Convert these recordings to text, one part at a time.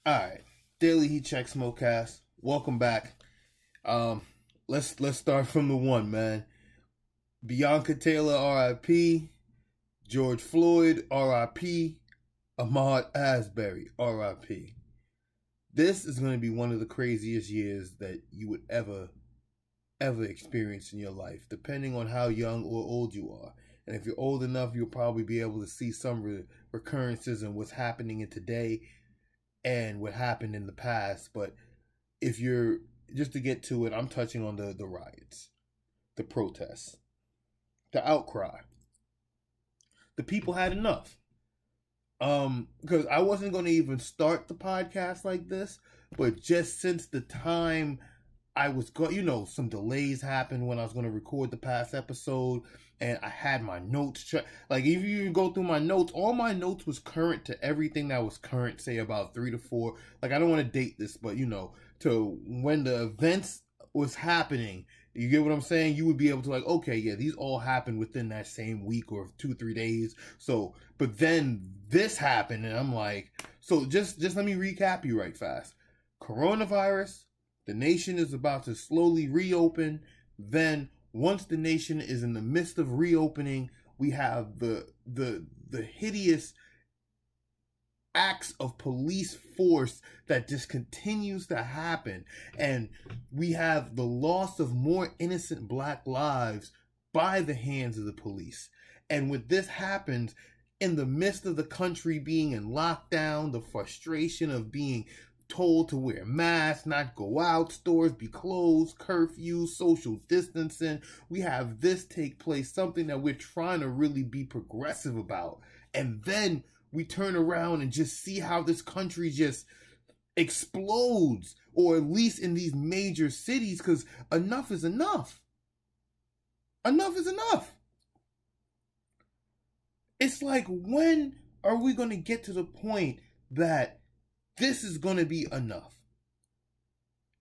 All right, DailyHeatChecc Smokecast. Welcome back. Let's start from the one, man. Bianca Taylor, R.I.P. George Floyd, R.I.P. Ahmaud Arbery, R.I.P. This is going to be one of the craziest years that you would ever experience in your life, depending on how young or old you are. And if you're old enough, you'll probably be able to see some recurrences in what's happening in today and what happened in the past. But if you're, just to get to it, I'm touching on the riots, the protests, the outcry. The people had enough. Because I wasn't going to even start the podcast like this, but just since the time I was going, some delays happened when I was going to record the past episode, and I had my notes. Like, if you go through my notes, all my notes was current to everything that was current, say about 3 to 4. Like, I don't want to date this, but, to when the events was happening, you get what I'm saying? You would be able to like, okay, yeah, these all happened within that same week or 2-3 days. So, but then this happened, and I'm like, so just let me recap you right fast. Coronavirus. The nation is about to slowly reopen. Then, once the nation is in the midst of reopening, we have the hideous acts of police force that just continues to happen. And we have the loss of more innocent black lives by the hands of the police. And when this happens, in the midst of the country being in lockdown, the frustration of being told to wear masks, not go out, stores be closed, curfew, social distancing. We have this take place, something that we're trying to really be progressive about. And then we turn around and just see how this country just explodes, or at least in these major cities, because enough is enough. Enough is enough. It's like, when are we going to get to the point that this is going to be enough?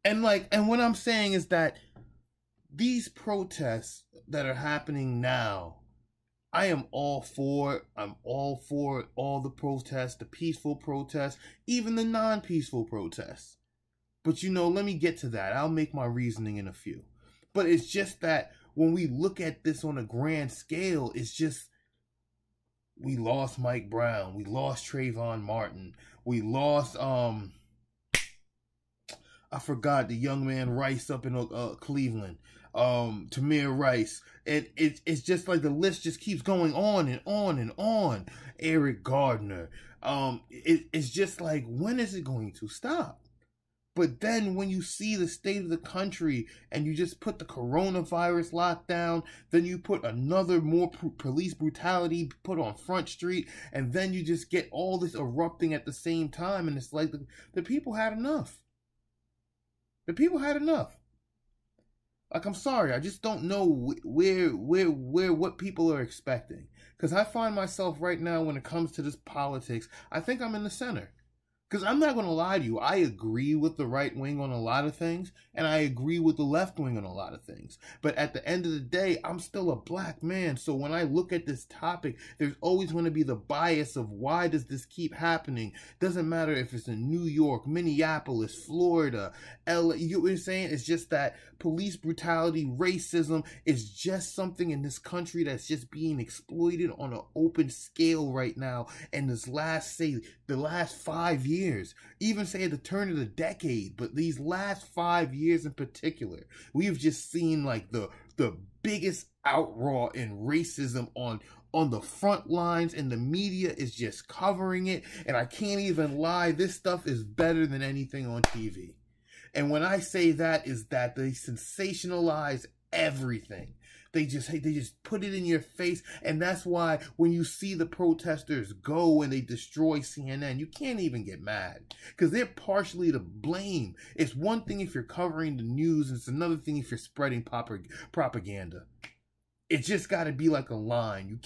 And what I'm saying is that these protests that are happening now, I am all for it. I'm all for all the protests, the peaceful protests, even the non-peaceful protests. But let me get to that. I'll make my reasoning in a few. But it's just that when we look at this on a grand scale, it's just, we lost Mike Brown. We lost Trayvon Martin. We lost, I forgot the young man Rice up in Cleveland. Tamir Rice. It's just like the list just keeps going on and on and on. Eric Gardner. It's just like, when is it going to stop? But then when you see the state of the country and you just put the coronavirus lockdown, then you put another more police brutality put on Front Street, and then you just get all this erupting at the same time, and it's like the people had enough. The people had enough. Like, I'm sorry, I just don't know what people are expecting. Because I find myself right now, when it comes to this politics, I think I'm in the center. Because I'm not going to lie to you, I agree with the right wing on a lot of things, and I agree with the left wing on a lot of things. But at the end of the day, I'm still a black man. So when I look at this topic, there's always going to be the bias of, why does this keep happening? Doesn't matter if it's in New York, Minneapolis, Florida, LA. You know what I'm saying? It's just that police brutality, racism is just something in this country that's just being exploited on an open scale right now. And the last 5 years, even say at the turn of the decade, but these last 5 years in particular, we've just seen like the biggest outroar in racism on the front lines, and the media is just covering it. And I can't even lie, this stuff is better than anything on TV. And when I say that, is that they sensationalize everything. They just put it in your face. And that's why when you see the protesters go and they destroy CNN, you can't even get mad, because they're partially to blame. It's one thing if you're covering the news, and it's another thing if you're spreading propaganda. It's just got to be like a line. You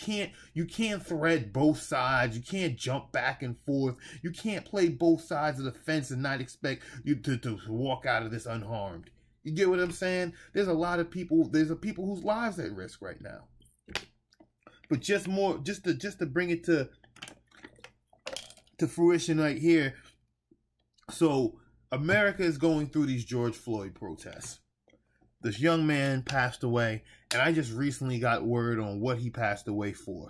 can't thread both sides. You can't jump back and forth. You can't play both sides of the fence and not expect you to walk out of this unharmed. You get what I'm saying? There's a lot of people. There's people whose lives are at risk right now. But just to bring it to fruition right here, So America is going through these George Floyd protests. This young man passed away, and I just recently got word on what he passed away for.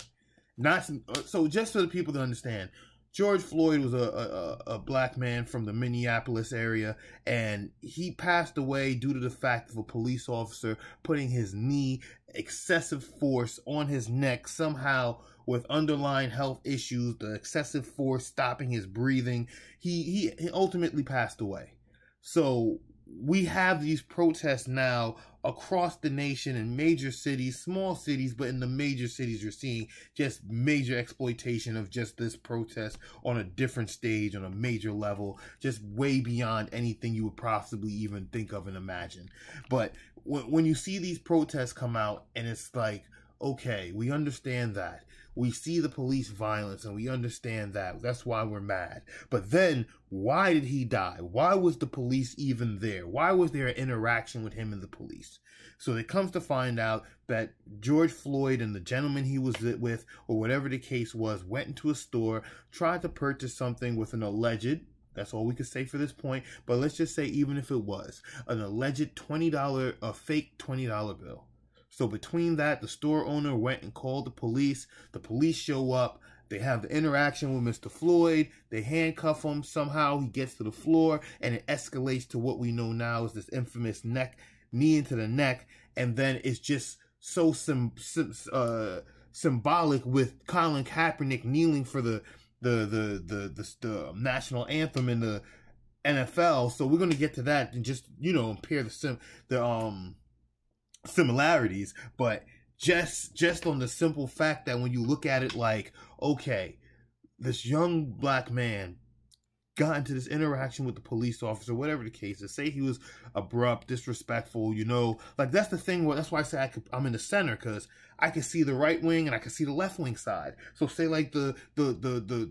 So just so the people to understand, George Floyd was a black man from the Minneapolis area, and he passed away due to the fact of a police officer putting his knee, excessive force on his neck, somehow with underlying health issues, the excessive force stopping his breathing. He ultimately passed away. So we have these protests now across the nation in major cities, small cities, but in the major cities you're seeing just major exploitation of just this protest on a different stage, on a major level, just way beyond anything you would possibly even think of and imagine. But when you see these protests come out, and it's like, okay, we understand that. We see the police violence, and we understand that. That's why we're mad. But then, why did he die? Why was the police even there? Why was there an interaction with him and the police? So it comes to find out that George Floyd and the gentleman he was with, or whatever the case was, went into a store, tried to purchase something with an alleged, that's all we could say for this point, but let's just say even if it was, an alleged $20, a fake $20 bill. So between that, the store owner went and called the police. The police show up. They have the interaction with Mr. Floyd. They handcuff him. Somehow he gets to the floor, and it escalates to what we know now is this infamous knee into the neck. And then it's just so symbolic with Colin Kaepernick kneeling for the national anthem in the NFL. So we're gonna get to that and just compare the similarities, but just on the simple fact that when you look at it like, okay, this young black man got into this interaction with the police officer, whatever the case is, say he was abrupt, disrespectful, like that's the thing that's why I say I'm in the center, because I can see the right wing and I can see the left wing side. So say like the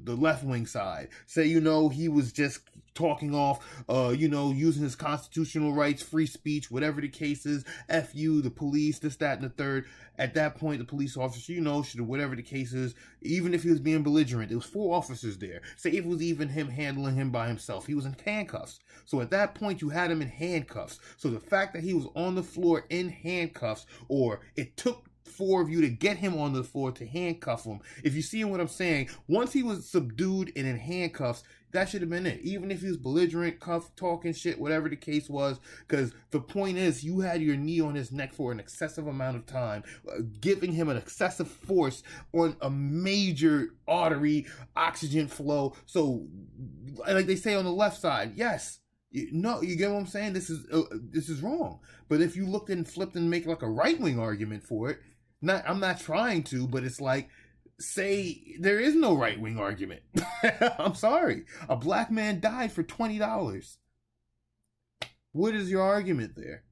left wing side, say, he was just talking off, using his constitutional rights, free speech, whatever the case is, F you, the police, this, that, and the third. At that point, the police officer, should have, whatever the case is, even if he was being belligerent, there was 4 officers there. Say if it was even him handling him by himself, he was in handcuffs. So at that point, you had him in handcuffs. So the fact that he was on the floor in handcuffs, or it took 4 of you to get him on the floor to handcuff him. If you see what I'm saying, once he was subdued and in handcuffs, that should have been it. Even if he was belligerent, talking shit, whatever the case was, because the point is, you had your knee on his neck for an excessive amount of time, giving him an excessive force on a major artery, oxygen flow. So, like they say on the left side, yes. No, you get what I'm saying? This is wrong. But if you looked and flipped and make like a right-wing argument for it, I'm not trying to, but it's like, say there is no right-wing argument. I'm sorry. A black man died for $20. What is your argument there?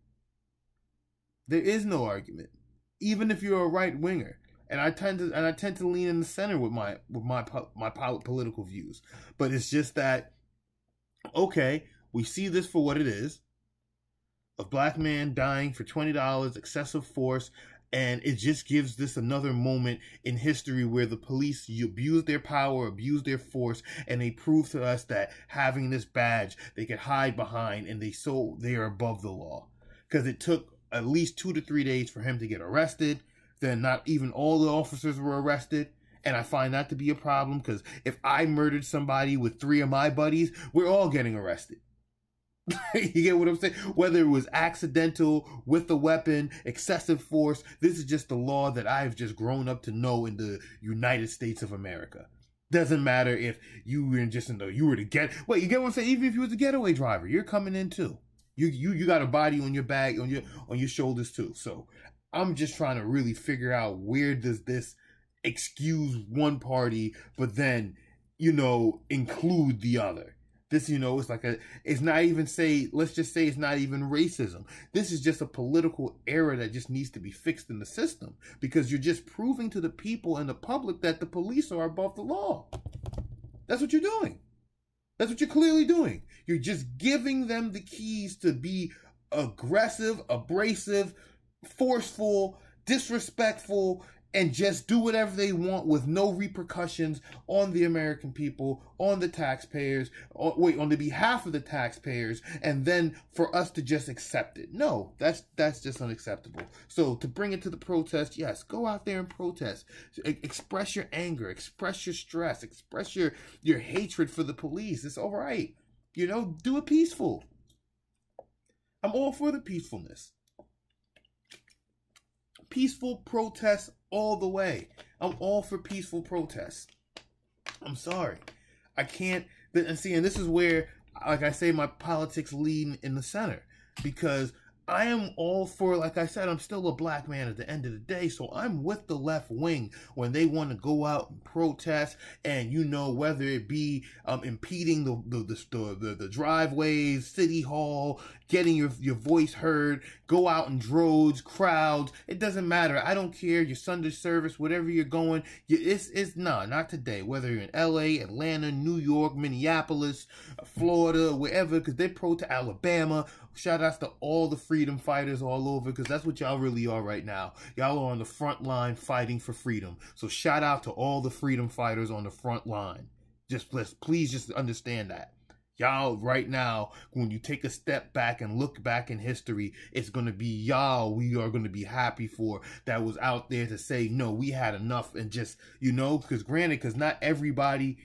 There is no argument. Even if you're a right-winger. And I tend to lean in the center with my political views. But it's just that, okay, we see this for what it is. A black man dying for $20, excessive force, and it just gives this another moment in history where the police abuse their power, abuse their force, and they prove to us that having this badge they can hide behind, and they are above the law. Because it took at least 2 to 3 days for him to get arrested. Then not even all the officers were arrested. And I find that to be a problem, because if I murdered somebody with 3 of my buddies, we're all getting arrested. You get what I'm saying? Whether it was accidental, with a weapon, excessive force, this is just the law that I've just grown up to know in the United States of America. Doesn't matter if you were you were to get, wait, you get what I'm saying? Even if you was a getaway driver, you're coming in too. You got a body on your back, on your shoulders too. So I'm just trying to really figure out, where does this excuse one party, but then, include the other? This, it's like it's not even let's just say it's not even racism. This is just a political error that just needs to be fixed in the system, because you're just proving to the people and the public that the police are above the law. That's what you're doing. That's what you're clearly doing. You're just giving them the keys to be aggressive, abrasive, forceful, disrespectful, and just do whatever they want with no repercussions on the American people, on the taxpayers, on the behalf of the taxpayers, and then for us to just accept it. No, that's just unacceptable. So to bring it to the protest, yes, go out there and protest. Express your anger, express your stress, express your hatred for the police. It's all right. You know, do it peaceful. I'm all for the peacefulness. Peaceful protests all the way. I'm all for peaceful protests. I'm sorry. I can't, and see, and this is where, like I say, my politics lean in the center. Because I am all for, like I said, I'm still a black man at the end of the day, so I'm with the left wing when they want to go out and protest, and you know, whether it be impeding the driveways, city hall, getting your voice heard, go out in droves, crowds, it doesn't matter. I don't care, your Sunday service, whatever you're going, not today, whether you're in LA, Atlanta, New York, Minneapolis, Florida, wherever, because they protest, Alabama. Shout outs to all the freedom fighters all over, because that's what y'all really are right now. Y'all are on the front line fighting for freedom. So shout out to all the freedom fighters on the front line. Please just understand that. Y'all right now, when you take a step back and look back in history, it's going to be y'all we are going to be happy for that was out there to say, no, we had enough, and just, you know, because not everybody...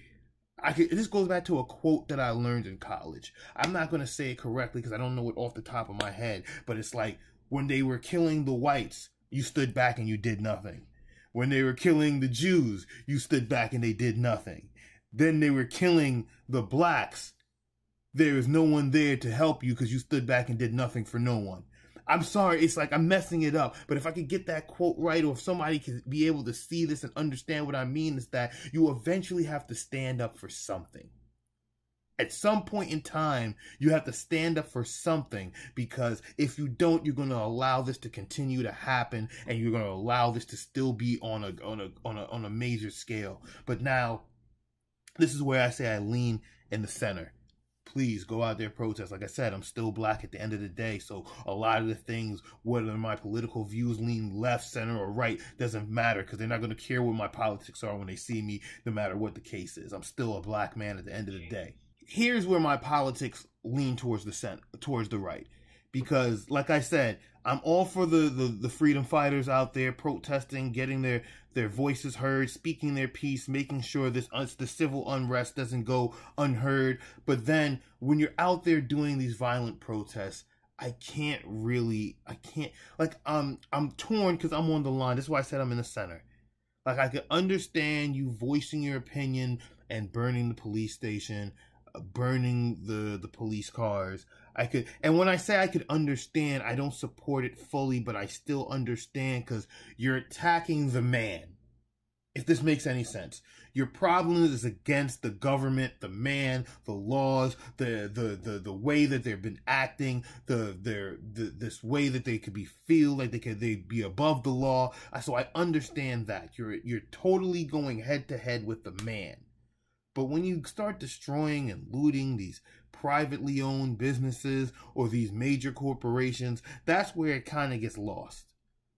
this goes back to a quote that I learned in college. I'm not going to say it correctly because I don't know it off the top of my head, but it's like, when they were killing the whites, you stood back and you did nothing. When they were killing the Jews, you stood back and they did nothing. Then they were killing the blacks. There was no one there to help you because you stood back and did nothing for no one. I'm sorry, it's like I'm messing it up, but if I could get that quote right, or if somebody can be able to see this and understand what I mean, is that you eventually have to stand up for something. At some point in time, you have to stand up for something, because if you don't, you're going to allow this to continue to happen, and you're going to allow this to still be on a major scale. But now, this is where I say I lean in the center. Please go out there, protest. Like I said, I'm still black at the end of the day, so a lot of the things, whether my political views lean left, center, or right, doesn't matter, because they're not going to care what my politics are when they see me, no matter what the case is. I'm still a black man at the end of the day. Here's where my politics lean towards the center, towards the right, because, like I said, I'm all for the freedom fighters out there protesting, getting their voices heard, speaking their piece, making sure the civil unrest doesn't go unheard. But then when you're out there doing these violent protests, I'm torn, because I'm on the line. That's why I said I'm in the center. Like, I could understand you voicing your opinion and burning the police station, burning the police cars. And when I say I could understand, I don't support it fully, but I still understand, because you're attacking the man. If this makes any sense, your problem is against the government, the man, the laws, the way that they've been acting, this way that they could feel like they be above the law. So I understand that you're totally going head to head with the man. But when you start destroying and looting these privately owned businesses or these major corporations, that's where it kind of gets lost.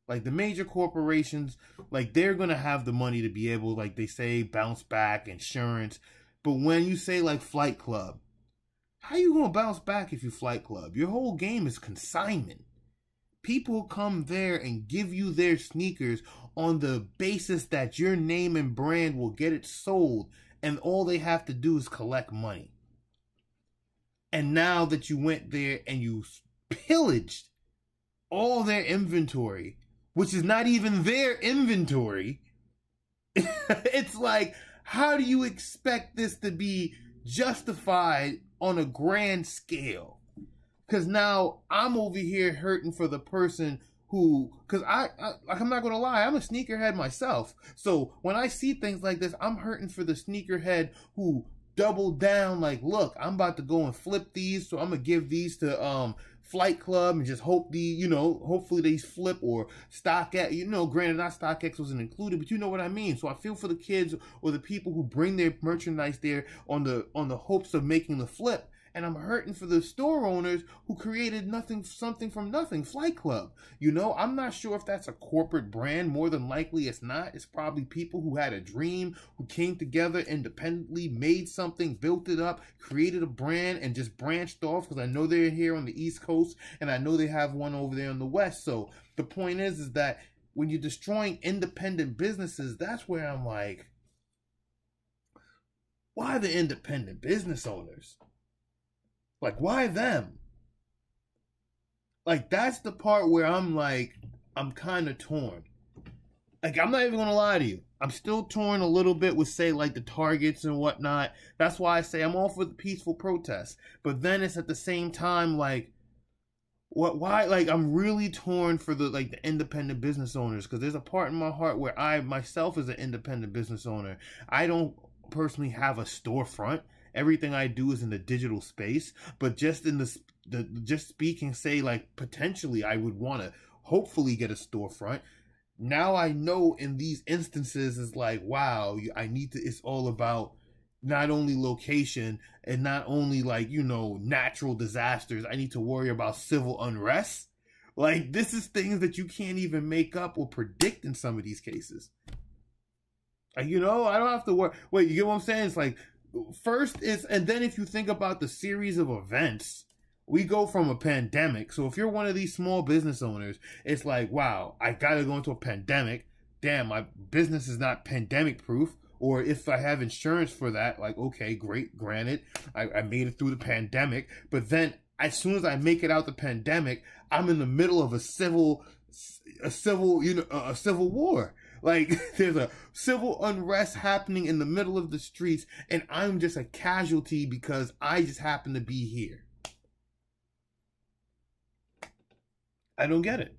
Like, the major corporations, like, they're going to have the money to be able, like they say, bounce back, insurance. But when you say, like, Flight Club, how you going to bounce back if you Flight Club? Your whole game is consignment. People come there and give you their sneakers on the basis that your name and brand will get it sold, and all they have to do is collect money. And now that you went there and you pillaged all their inventory, which is not even their inventory, it's like, how do you expect this to be justified on a grand scale? Because now I'm over here hurting for the person who, because I'm not going to lie, I'm a sneakerhead myself. So when I see things like this, I'm hurting for the sneakerhead who doubled down, like, look, I'm about to go and flip these, so I'm going to give these to Flight Club and just hope hopefully they flip, or StockX, granted not StockX wasn't included, but you know what I mean. So I feel for the kids or the people who bring their merchandise there on the hopes of making the flip. And I'm hurting for the store owners who created something from nothing, Flight Club. You know, I'm not sure if that's a corporate brand. More than likely it's not. It's probably people who had a dream, who came together independently, made something, built it up, created a brand, and just branched off, because I know they're here on the East Coast, and I know they have one over there on the West. So the point is that when you're destroying independent businesses, that's where I'm like, why the independent business owners? Like, why them? Like, that's the part where I'm like, I'm kind of torn. Like, I'm not even going to lie to you. I'm still torn a little bit with, say, like, the Targets and whatnot. That's why I say I'm all for the peaceful protests. But then it's at the same time, like, why? Like, I'm really torn for the independent business owners, because there's a part in my heart where I myself as an independent business owner, I don't personally have a storefront. Everything I do is in the digital space, but just in just speaking, say, like, potentially I would want to hopefully get a storefront. Now I know in these instances is like, wow, I need to, it's all about not only location and not only, like, you know, natural disasters. I need to worry about civil unrest. Like, this is things that you can't even make up or predict in some of these cases. You know, I don't have to worry. Wait, you get what I'm saying? It's like, first is, and then if you think about the series of events, we go from a pandemic. So if you're one of these small business owners, it's like, wow, I got to go into a pandemic. Damn, my business is not pandemic proof. Or if I have insurance for that, like, okay, great, granted, I made it through the pandemic. But then as soon as I make it out the pandemic, I'm in the middle of a civil war. Like, there's a civil unrest happening in the middle of the streets, and I'm just a casualty because I just happen to be here. I don't get it.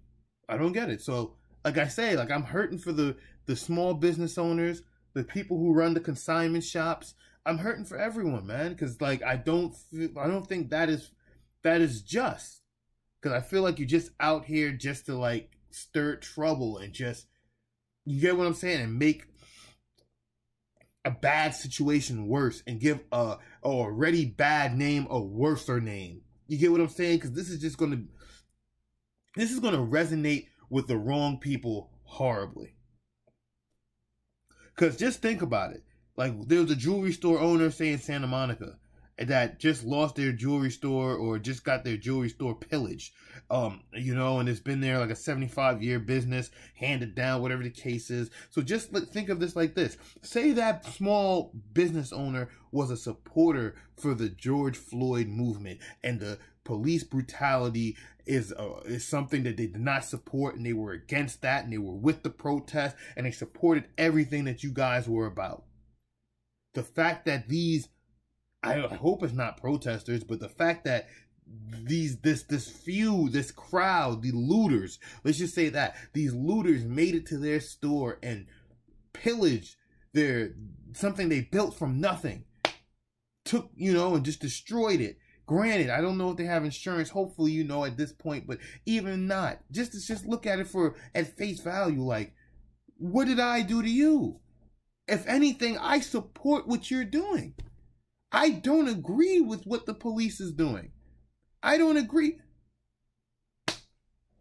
I don't get it. So, like I say, like, I'm hurting for the small business owners, the people who run the consignment shops. I'm hurting for everyone, man, because, like, I don't think that is just. Because I feel like you're just out here just to, like, stir trouble and just, you get what I'm saying, and make a bad situation worse and give a already bad name a worser name. You get what I'm saying? Because this is going to resonate with the wrong people horribly. Because just think about it. Like, there was a jewelry store owner, say, in Santa Monica, that just lost their jewelry store or just got their jewelry store pillaged. You know, and it's been there like a 75-year business, handed down, whatever the case is. So just think of this like this. Say that small business owner was a supporter for the George Floyd movement, and the police brutality is something that they did not support, and they were against that, and they were with the protest, and they supported everything that you guys were about. The fact that these, I hope it's not protesters, but the fact that this crowd, the looters, let's just say that, these looters made it to their store and pillaged something they built from nothing, took, you know, and just destroyed it. Granted, I don't know if they have insurance, hopefully, you know, at this point, but even not, just look at it at face value. Like, what did I do to you? If anything, I support what you're doing. I don't agree with what the police is doing. I don't agree.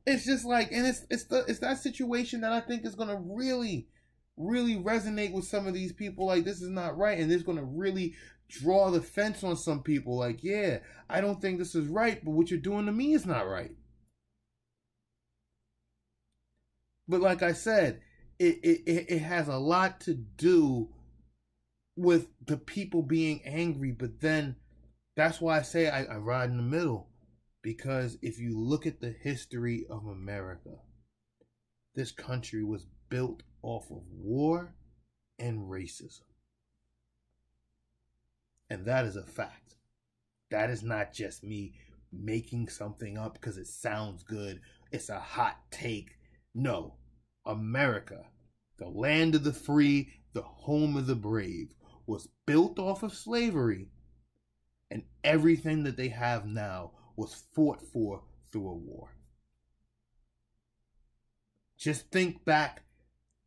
It's just like, and it's that situation that I think is going to really, really resonate with some of these people. Like, this is not right, and it's going to really draw the fence on some people. Like, yeah, I don't think this is right, but what you're doing to me is not right. But like I said, it has a lot to do with the people being angry. But then that's why I say I ride in the middle. Because if you look at the history of America, this country was built off of war and racism. And that is a fact. That is not just me making something up because it sounds good. It's a hot take. No. America, the land of the free, the home of the brave, was built off of slavery. And everything that they have now was fought for through a war. Just think back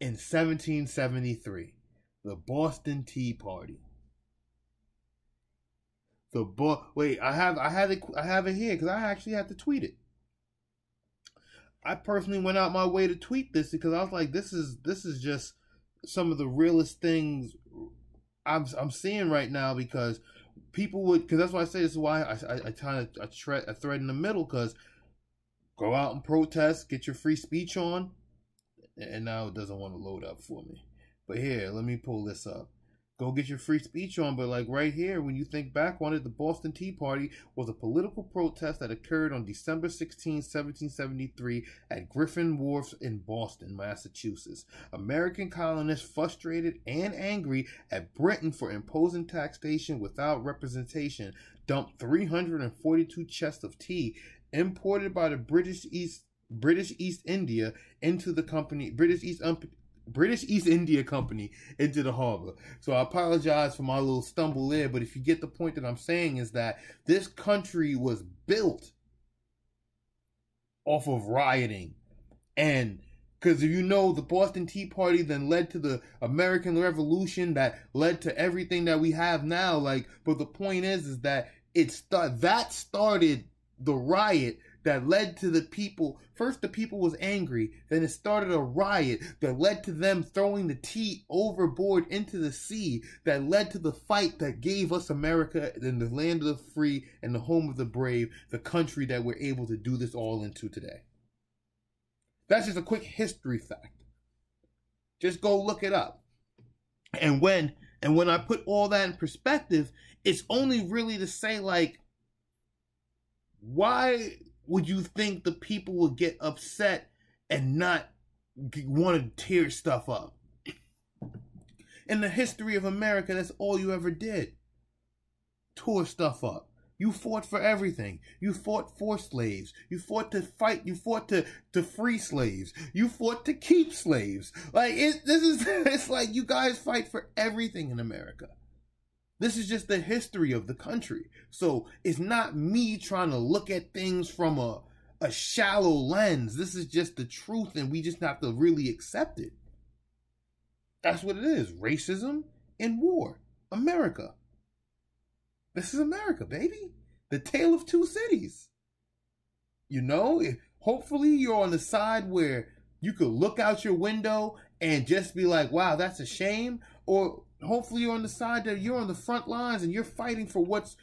in 1773, the Boston Tea Party. Wait, I have it here because I actually had to tweet it. I personally went out my way to tweet this because I was like, this is just some of the realest things I'm seeing right now, because people would, because that's why I say this is why I kind of a thread in the middle, because go out and protest, get your free speech on, and now it doesn't want to load up for me. But here, let me pull this up. Go get your free speech on, but like right here, when you think back on it, the Boston Tea Party was a political protest that occurred on December 16, 1773 at Griffin Wharf in Boston, Massachusetts. American colonists, frustrated and angry at Britain for imposing taxation without representation, dumped 342 chests of tea imported by the British East India into the company, British East India Company into the harbor. So I apologize for my little stumble there, but if you get the point that I'm saying, is that this country was built off of rioting. And because if you know, the Boston Tea Party then led to the American Revolution that led to everything that we have now. Like, but the point is that that started the riot that led to the people. First, the people was angry. Then it started a riot that led to them throwing the tea overboard into the sea. That led to the fight that gave us America and the land of the free and the home of the brave, the country that we're able to do this all into today. That's just a quick history fact. Just go look it up. And when I put all that in perspective, it's only really to say, like, why would you think the people would get upset and not want to tear stuff up? In the history of America, that's all you ever did. Tore stuff up. You fought for everything. You fought for slaves. You fought to fight. You fought to free slaves. You fought to keep slaves. Like, it's like you guys fight for everything in America. This is just the history of the country. So it's not me trying to look at things from a shallow lens. This is just the truth, and we just have to really accept it. That's what it is. Racism and war. America. This is America, baby. The tale of two cities. You know, hopefully you're on the side where you could look out your window and just be like, wow, that's a shame. Or hopefully you're on the side that you're on the front lines and you're fighting for what's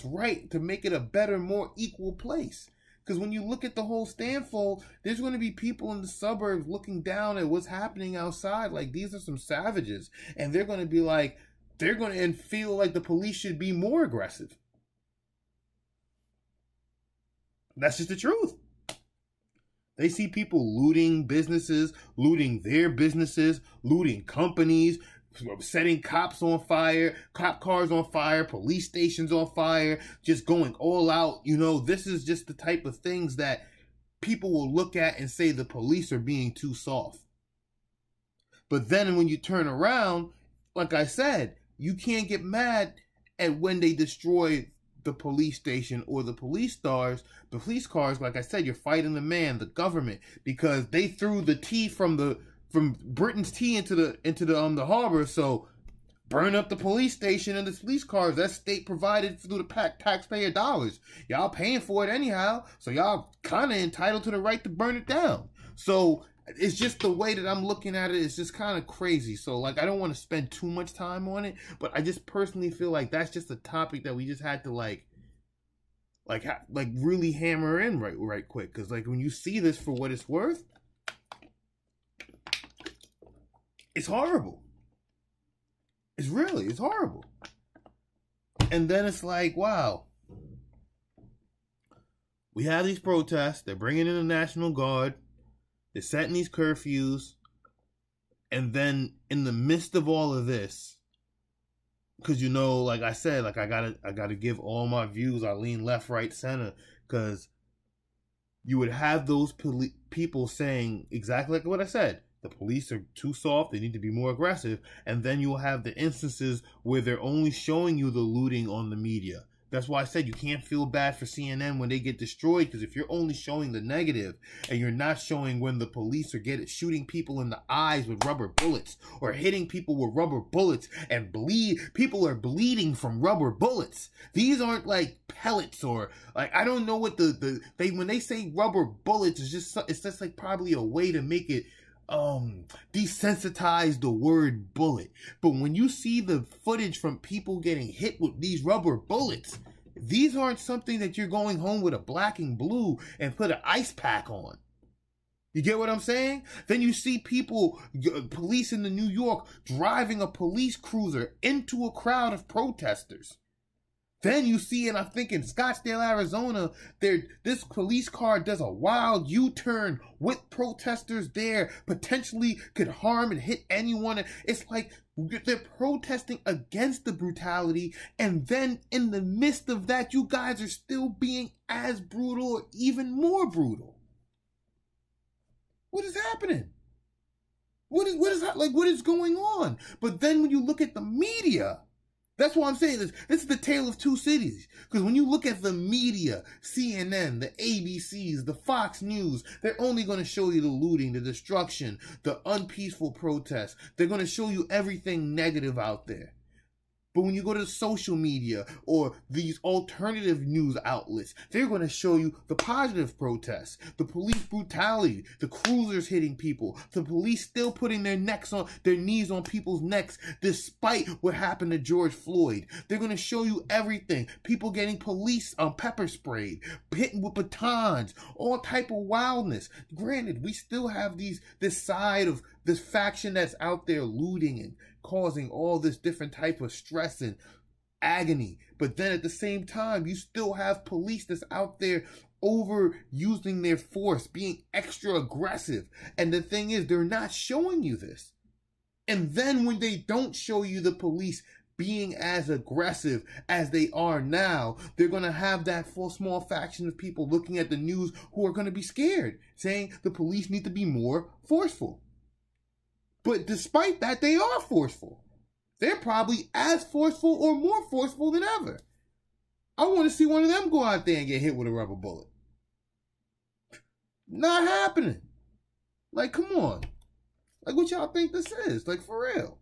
right to make it a better, more equal place. Because when you look at the whole standful, there's going to be people in the suburbs looking down at what's happening outside. Like, these are some savages. And they're going to be like, they're going to feel like the police should be more aggressive. That's just the truth. They see people looting businesses, looting their businesses, looting companies, setting cops on fire, cop cars on fire, police stations on fire, just going all out. You know, this is just the type of things that people will look at and say the police are being too soft. But then when you turn around, like I said, you can't get mad at when they destroy the police station or the police cars. Like I said, you're fighting the man, the government, because they threw the tea from Britain's tea into the harbor. So burn up the police station and the police cars. That's state provided through the taxpayer dollars. Y'all paying for it anyhow. So y'all kind of entitled to the right to burn it down. So it's just the way that I'm looking at it. It's just kind of crazy. So, like, I don't want to spend too much time on it, but I just personally feel like that's just a topic that we just had to like really hammer in right quick. Because, like, when you see this for what it's worth, it's horrible. It's horrible. And then it's like, wow, we have these protests. They're bringing in the National Guard. They're setting these curfews, and then in the midst of all of this, because, you know, like I said, like I gotta give all my views. I lean left, right, center, because you would have those people saying exactly like what I said. The police are too soft. They need to be more aggressive. And then you'll have the instances where they're only showing you the looting on the media. That's why I said you can't feel bad for CNN when they get destroyed, because if you're only showing the negative and you're not showing when the police are shooting people in the eyes with rubber bullets or hitting people with rubber bullets and people are bleeding from rubber bullets. These aren't like pellets or like, I don't know what when they say rubber bullets, it's just like probably a way to make it desensitize the word bullet. But when you see the footage from people getting hit with these rubber bullets, these aren't something that you're going home with a black and blue and put an ice pack on. You get what I'm saying? Then you see police in New York driving a police cruiser into a crowd of protesters. Then you see, and I think in Scottsdale, Arizona, this police car does a wild U-turn with protesters there, potentially could harm and hit anyone. It's like they're protesting against the brutality, and then in the midst of that, you guys are still being as brutal or even more brutal. What is happening? What is going on? But then when you look at the media, that's why I'm saying this is the tale of two cities. Because when you look at the media, CNN, the ABCs, the Fox News, they're only going to show you the looting, the destruction, the unpeaceful protests. They're going to show you everything negative out there. But when you go to social media or these alternative news outlets, they're going to show you the positive protests, the police brutality, the cruisers hitting people, the police still putting their knees on people's necks despite what happened to George Floyd. They're going to show you everything. People getting pepper sprayed, hitting with batons, all type of wildness. Granted, we still have this side of this faction that's out there looting and causing all this different type of stress and agony. But then at the same time, you still have police that's out there overusing their force, being extra aggressive. And the thing is, they're not showing you this. And then when they don't show you the police being as aggressive as they are now, they're going to have that small faction of people looking at the news who are going to be scared, saying the police need to be more forceful. But despite that, they are forceful. They're probably as forceful or more forceful than ever. I want to see one of them go out there and get hit with a rubber bullet. Not happening. Like, come on. Like, what y'all think this is? Like, for real.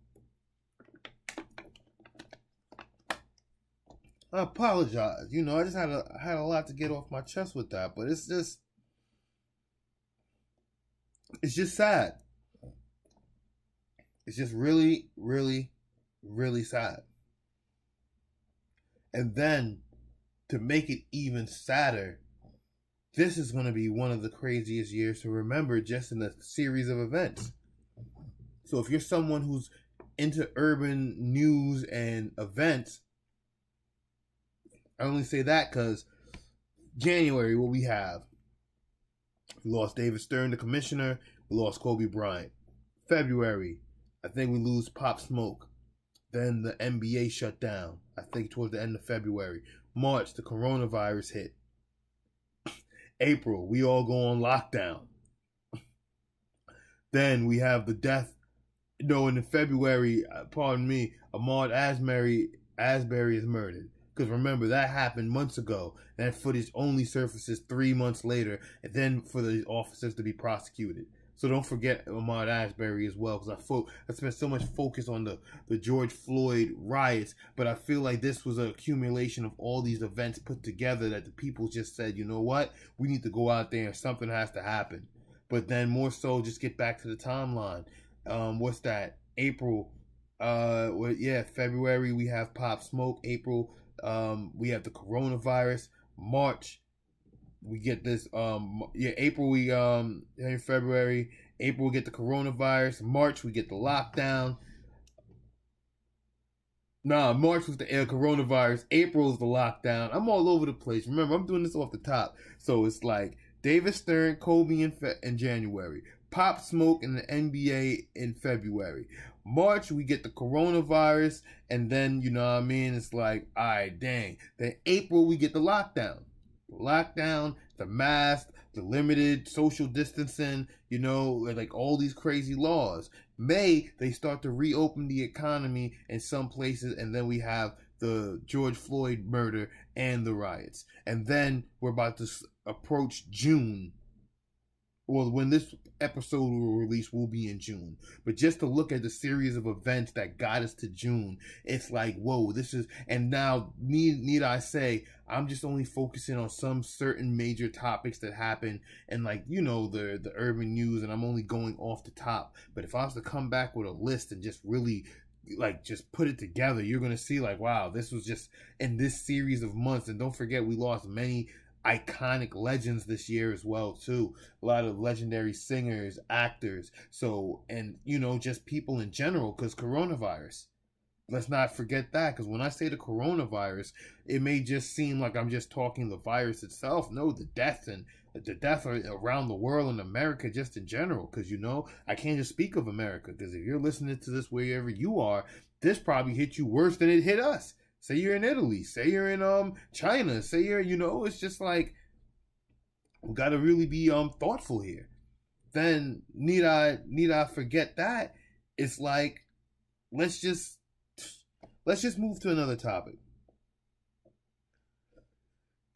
I apologize. You know, I just had a lot to get off my chest with that. But it's just sad. It's just really, really, really sad. And then, to make it even sadder, this is going to be one of the craziest years to remember just in a series of events. So if you're someone who's into urban news and events, I only say that because January, what we have, we lost David Stern, the commissioner. We lost Kobe Bryant. February, I think we lose Pop Smoke. Then the NBA shut down, I think towards the end of February. March, the coronavirus hit. April, we all go on lockdown. Then we have the death. No, in February, pardon me, Ahmaud Arbery is murdered. Because remember, that happened months ago. That footage only surfaces 3 months later, and then for the officers to be prosecuted. So don't forget Ahmaud Arbery as well, because I spent so much focus on the George Floyd riots, but I feel like this was an accumulation of all these events put together that the people just said, you know what, we need to go out there and something has to happen. But then more so, just get back to the timeline. What's that? April. February we have Pop Smoke. April, we have the coronavirus. March, we get this, April, in February, April, we get the coronavirus. March, we get the lockdown. March was the coronavirus. April is the lockdown. I'm all over the place. Remember, I'm doing this off the top. So it's like David Stern, Kobe in January. Pop Smoke in the NBA in February. March, we get the coronavirus. And then, you know what I mean? It's like, all right, dang. Then April, we get the lockdown. Lockdown, the mask, the limited social distancing, you know, like all these crazy laws. May, they start to reopen the economy in some places, and then we have the George Floyd murder and the riots. And then we're about to approach June. Well, when this episode will release, will be in June. But just to look at the series of events that got us to June, it's like, whoa, this is... And now, need I say, I'm just only focusing on some certain major topics that happen and, like, you know, the urban news, and I'm only going off the top. But if I was to come back with a list and just really... like just put it together, you're gonna see like, wow, this was just in this series of months. And don't forget, we lost many iconic legends this year as well too. A lot of legendary singers, actors, so, and you know, just people in general, because coronavirus, let's not forget that, because when I say the coronavirus, it may just seem like I'm just talking the virus itself. No, the death around the world, in America just in general, because, you know, I can't just speak of America, because if you're listening to this wherever you are, this probably hit you worse than it hit us. Say you're in Italy, say you're in China, say you're, you know, it's just like, we got to really be thoughtful here. Then need I forget that? It's like, let's just move to another topic.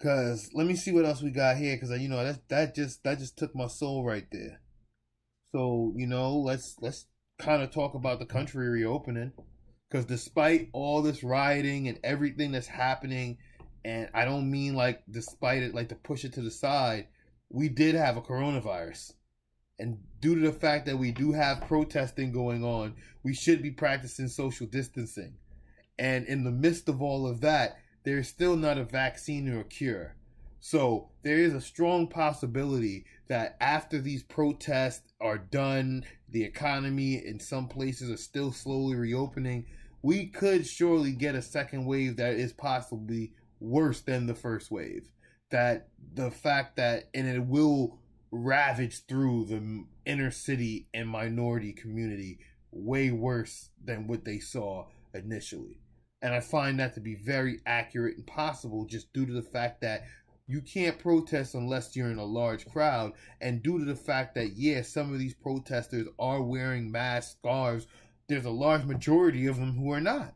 Cause let me see what else we got here. Cause you know that just took my soul right there. So, you know, let's kind of talk about the country reopening. Cause despite all this rioting and everything that's happening, and I don't mean like despite it, like to push it to the side, we did have a coronavirus. And due to the fact that we do have protesting going on, we should be practicing social distancing. And in the midst of all of that, there is still not a vaccine or a cure. So there is a strong possibility that after these protests are done, the economy in some places are still slowly reopening, we could surely get a second wave that is possibly worse than the first wave. That the fact that, and it will ravage through the inner city and minority community way worse than what they saw initially. And I find that to be very accurate and possible, just due to the fact that you can't protest unless you're in a large crowd. And due to the fact that, yeah, some of these protesters are wearing masks, scarves, there's a large majority of them who are not.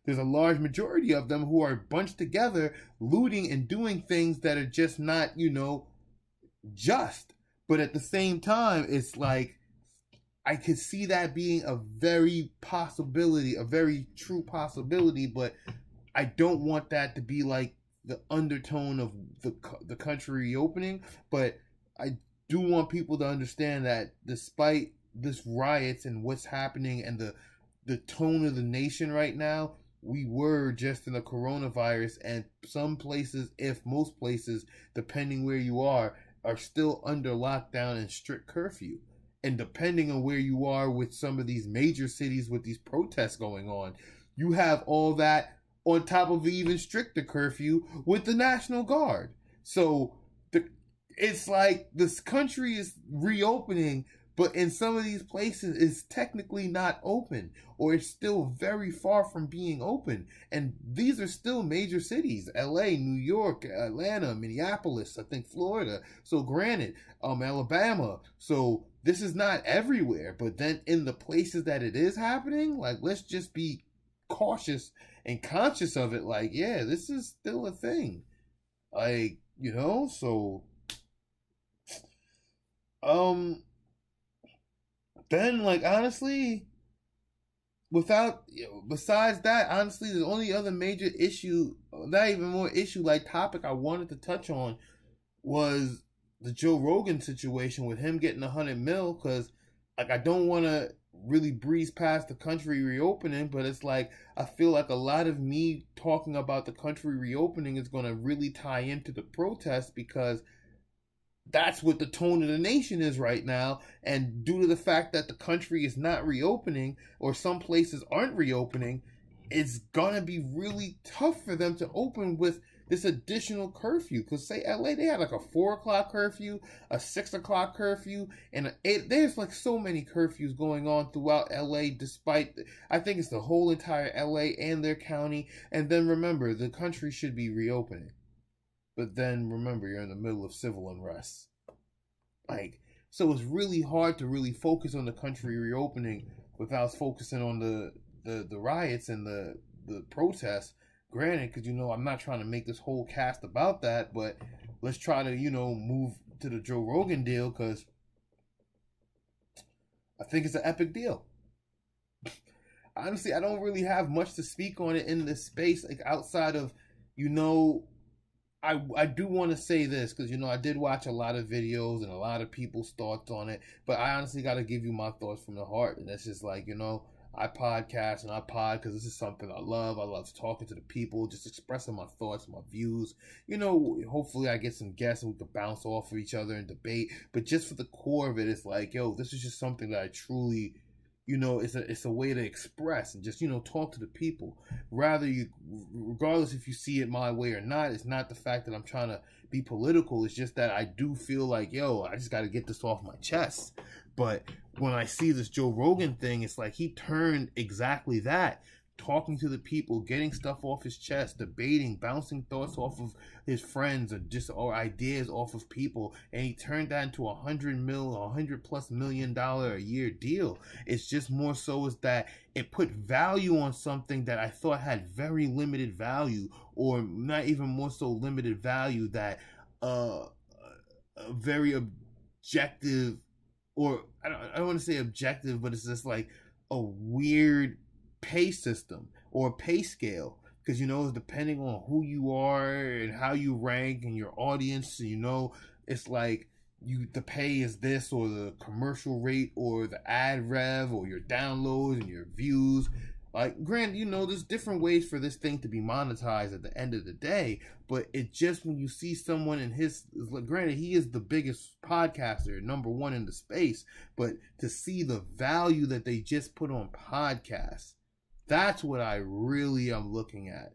There's a large majority of them who are bunched together, looting and doing things that are just not, you know, just. But at the same time, it's like, I could see that being a very true possibility, but I don't want that to be like the undertone of the country reopening. But I do want people to understand that despite this riots and what's happening and the tone of the nation right now, we were just in a coronavirus, and some places, if most places, depending where you are still under lockdown and strict curfew. And depending on where you are with some of these major cities with these protests going on, you have all that on top of even stricter curfew with the National Guard. So it's like this country is reopening, but in some of these places it's technically not open, or it's still very far from being open. And these are still major cities: LA, New York, Atlanta, Minneapolis, I think Florida. So granted, Alabama. So this is not everywhere, but then in the places that it is happening, like, let's just be cautious and conscious of it. Like, yeah, this is still a thing. Like, you know, so then, like, honestly, besides that, honestly, the only other major issue, not even more issue, like topic I wanted to touch on was the Joe Rogan situation with him getting $100 million, because, like, I don't want to really breeze past the country reopening, but it's like, I feel like a lot of me talking about the country reopening is going to really tie into the protests, because that's what the tone of the nation is right now. And due to the fact that the country is not reopening, or some places aren't reopening, it's gonna be really tough for them to open with this additional curfew. Because say LA, they had like a 4 o'clock curfew, a 6 o'clock curfew, and there's like so many curfews going on throughout LA, despite, I think it's the whole entire LA and their county. And then remember, the country should be reopening. But then remember, you're in the middle of civil unrest. Like, so it's really hard to really focus on the country reopening without focusing on the riots and the protests. granted, because, I'm not trying to make this whole cast about that, but let's try to, move to the Joe Rogan deal, because I think it's an epic deal. Honestly, I don't really have much to speak on it in this space, like outside of, I do want to say this, because, I did watch a lot of videos and a lot of people's thoughts on it, but I honestly got to give you my thoughts from the heart, and that's just like, I podcast and I pod because this is something I love. I love talking to the people, just expressing my thoughts, my views. Hopefully I get some guests and we can bounce off of each other and debate. But just for the core of it, it's like, this is just something that I truly, it's a way to express and just, talk to the people. Regardless if you see it my way or not, it's not the fact that I'm trying to be political. It's just that I do feel like, I just got to get this off my chest. But when I see this Joe Rogan thing, it's like he turned exactly that. Talking to the people, getting stuff off his chest, debating, bouncing thoughts off of his friends or ideas off of people, and he turned that into $100+ million a year deal. It's just more so is that it put value on something that I thought had very limited value, or not even more so limited value, that a very objective, or I don't want to say objective, but it's just like a weird pay system or pay scale, because it's depending on who you are and how you rank and your audience. It's like the pay is this, or the commercial rate, or the ad rev, or your downloads and your views. Like, granted, there's different ways for this thing to be monetized at the end of the day, but it just, when you see someone in granted, he is the biggest podcaster, #1 in the space, but to see the value that they just put on podcasts, that's what I really am looking at.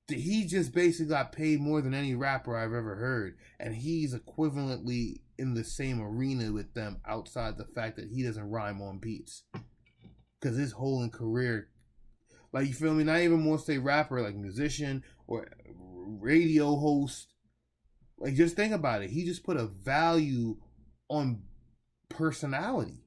He just basically got paid more than any rapper I've ever heard, and he's equivalently in the same arena with them outside the fact that he doesn't rhyme on beats. Because his whole career, like, you feel me? Not even more say rapper, like musician or radio host. Like, just think about it. He just put a value on personality.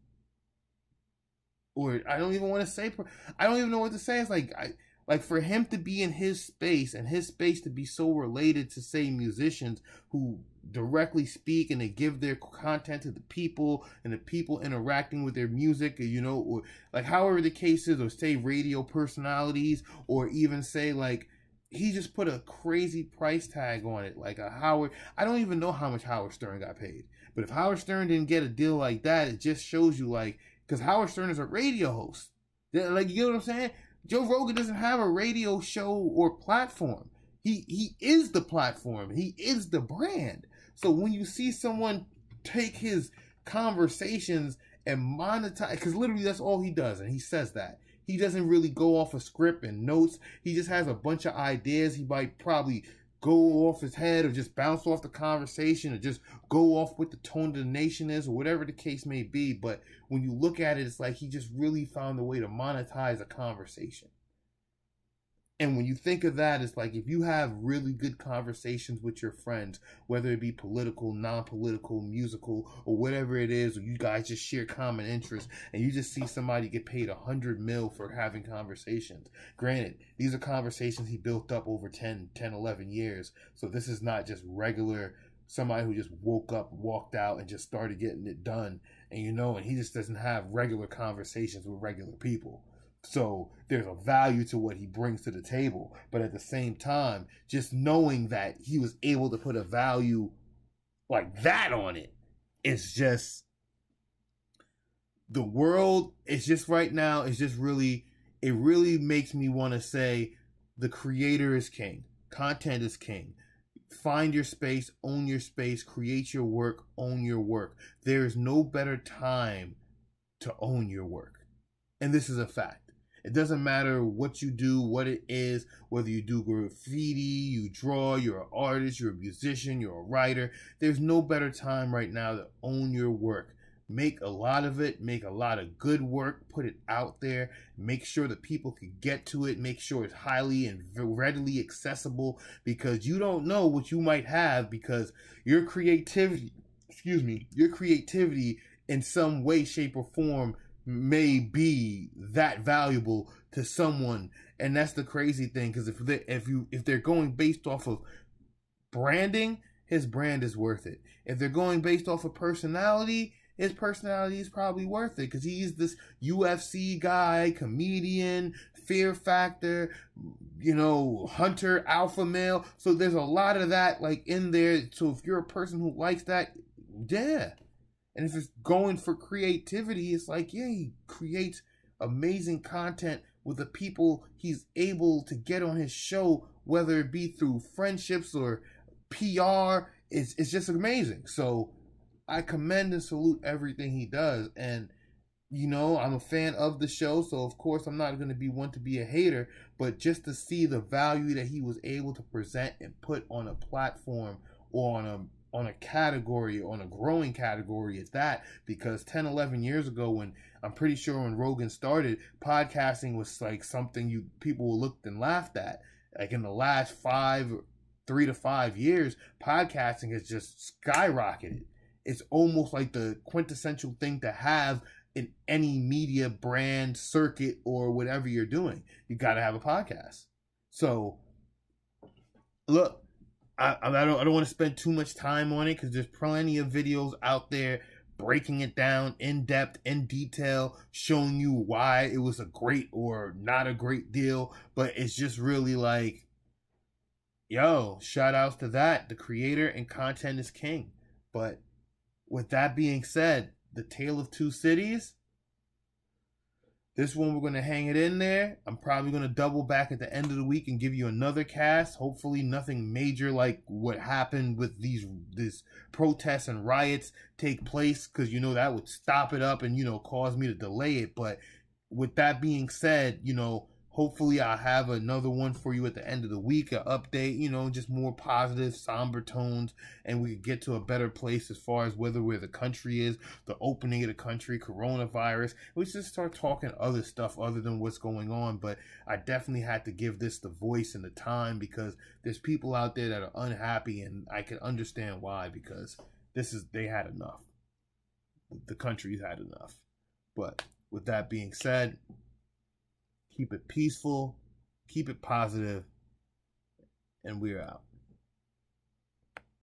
Or I don't even want to say, I don't even know what to say. It's like for him to be in his space, and his space to be so related to, say, musicians who directly speak and they give their content to the people, and the people interacting with their music, or like however the case is, or say radio personalities, or even say like he just put a crazy price tag on it, like a Howard. I don't even know how much Howard Stern got paid, but if Howard Stern didn't get a deal like that, it just shows you, like, because Howard Stern is a radio host. Like, you know what I'm saying? Joe Rogan doesn't have a radio show or platform. He is the platform. He is the brand. So when you see someone take his conversations and monetize, because literally that's all he does, and he says that. He doesn't really go off a script and notes. He just has a bunch of ideas. He might probably go off his head, or just bounce off the conversation, or just go off what the tone of the nation is, or whatever the case may be. But when you look at it, it's like he just really found a way to monetize a conversation. And when you think of that, it's like if you have really good conversations with your friends, whether it be political, non-political, musical, or whatever it is, or you guys just share common interests, and you just see somebody get paid $100 million for having conversations. Granted, these are conversations he built up over 10, 11 years. So this is not just regular somebody who just woke up, walked out, and just started getting it done. And and he just doesn't have regular conversations with regular people. So there's a value to what he brings to the table. But at the same time, just knowing that he was able to put a value like that on it, it's just, the world, it's just right now, it's just really, it really makes me want to say the creator is king. Content is king. Find your space, own your space, create your work, own your work. There is no better time to own your work. And this is a fact. It doesn't matter what you do, what it is, whether you do graffiti, you draw, you're an artist, you're a musician, you're a writer. There's no better time right now to own your work. Make a lot of it, make a lot of good work, put it out there, make sure that people can get to it, make sure it's highly and readily accessible, because you don't know what you might have, because your creativity in some way, shape, or form may be that valuable to someone, And that's the crazy thing, because if they're going based off of branding, his brand is worth it. If they're going based off of personality, his personality is probably worth it, because he's this UFC guy, comedian, fear factor, you know, hunter, alpha male. So there's a lot of that like in there. So if you're a person who likes that, yeah. And if it's going for creativity, it's like, yeah, he creates amazing content with the people he's able to get on his show, whether it be through friendships or PR. It's just amazing. So I commend and salute everything he does. And, you know, I'm a fan of the show, so of course I'm not going to be one to be a hater, but just to see the value that he was able to present and put on a platform or on a category, on a growing category at that, because 10, 11 years ago, when I'm pretty sure when Rogan started, podcasting was like something people looked and laughed at. Like in the last 3 to 5 years, podcasting has just skyrocketed. It's almost like the quintessential thing to have in any media brand circuit or whatever you're doing. You got to have a podcast. So look, I don't want to spend too much time on it, because there's plenty of videos out there breaking it down in depth, in detail, showing you why it was a great or not a great deal. But it's just really like, yo, shout outs to that. The creator and content is king. But with that being said, The Tale of Two Cities, this one we're going to hang it in there. I'm probably going to double back at the end of the week and give you another cast. Hopefully nothing major like what happened with these protests and riots take place, because, you know, that would stop it up and, you know, cause me to delay it. But with that being said, you know, hopefully I'll have another one for you at the end of the week, an update, you know, just more positive, somber tones, and we can get to a better place as far as where the country is, the opening of the country, coronavirus. We just start talking other stuff other than what's going on. But I definitely had to give this the voice and the time, because there's people out there that are unhappy, and I can understand why, because they had enough. The country's had enough. But with that being said, keep it peaceful, keep it positive, and we're out.